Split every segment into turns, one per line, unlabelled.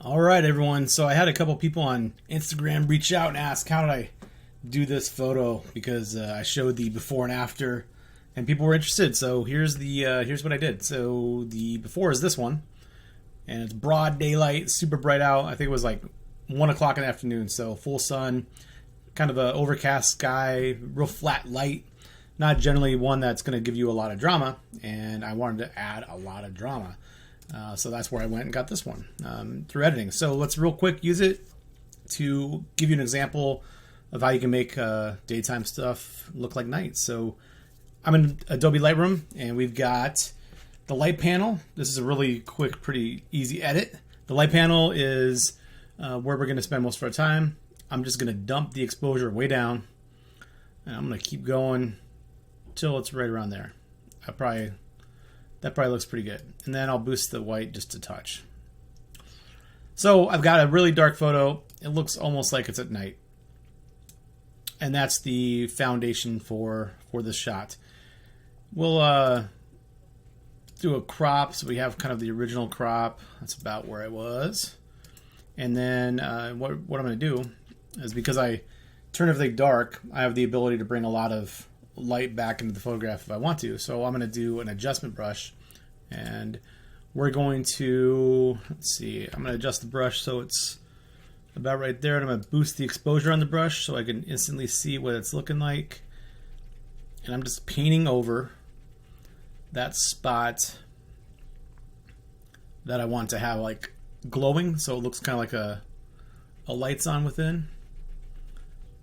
All right, everyone. So I had a couple people on Instagram reach out and ask, how did I do this photo? Because I showed the before and after, and people were interested. So here's what I did. So the before is this one, and it's broad daylight, super bright out. I think it was like 1 o'clock in the afternoon, so full sun, kind of a overcast sky, real flat light. Not generally one that's going to give you a lot of drama, and I wanted to add a lot of drama. So that's where I went and got this one through editing. So let's real quick use it to give you an example of how you can make daytime stuff look like night. So I'm in Adobe Lightroom, and we've got the light panel. This is a really quick, pretty easy edit. The light panel is where we're going to spend most of our time. I'm just going to dump the exposure way down, and I'm going to keep going till it's right around there. That probably looks pretty good. And then I'll boost the white just a touch. So I've got a really dark photo. It looks almost like it's at night. And that's the foundation for this shot. We'll do a crop. So we have kind of the original crop. That's about where I was. And then what I'm going to do is, because I turn everything dark, I have the ability to bring a lot of light back into the photograph if I want to. So I'm going to do an adjustment brush, and we're going to, let's see, I'm going to adjust the brush so it's about right there, and I'm going to boost the exposure on the brush so I can instantly see what it's looking like. And I'm just painting over that spot that I want to have like glowing, so it looks kind of like a light's on within.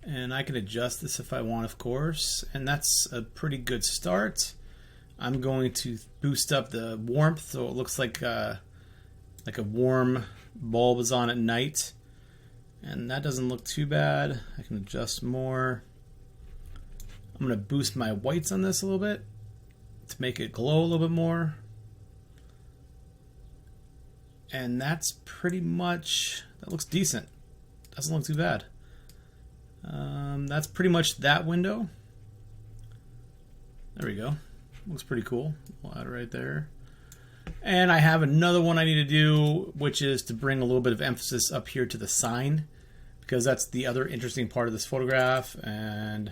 And I can adjust this if I want, of course. And that's a pretty good start. I'm going to boost up the warmth so it looks like a warm bulb is on at night. And that doesn't look too bad. I can adjust more. I'm going to boost my whites on this a little bit to make it glow a little bit more. And that's pretty much, that looks decent. Doesn't look too bad. That's pretty much that window. There we go. Looks pretty cool. We'll add it right there. And I have another one I need to do, which is to bring a little bit of emphasis up here to the sign, because that's the other interesting part of this photograph. And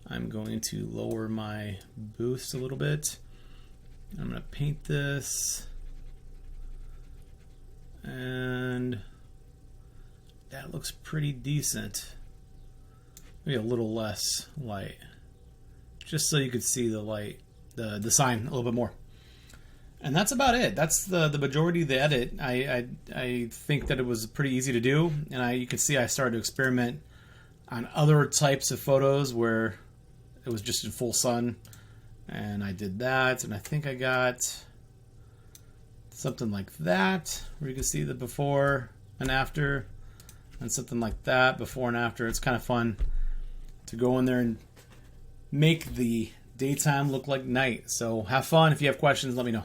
I'm going to lower my boost a little bit. I'm going to paint this. And that looks pretty decent. Maybe a little less light, just so you could see the light, the sign a little bit more. And that's about it. That's the majority of the edit. I think that it was pretty easy to do, and you can see I started to experiment on other types of photos where it was just in full sun, and I did that, and I think I got something like that where you can see the before and after, and something like that before and after. It's kind of fun to go in there and make the daytime look like night. So have fun. If you have questions, let me know.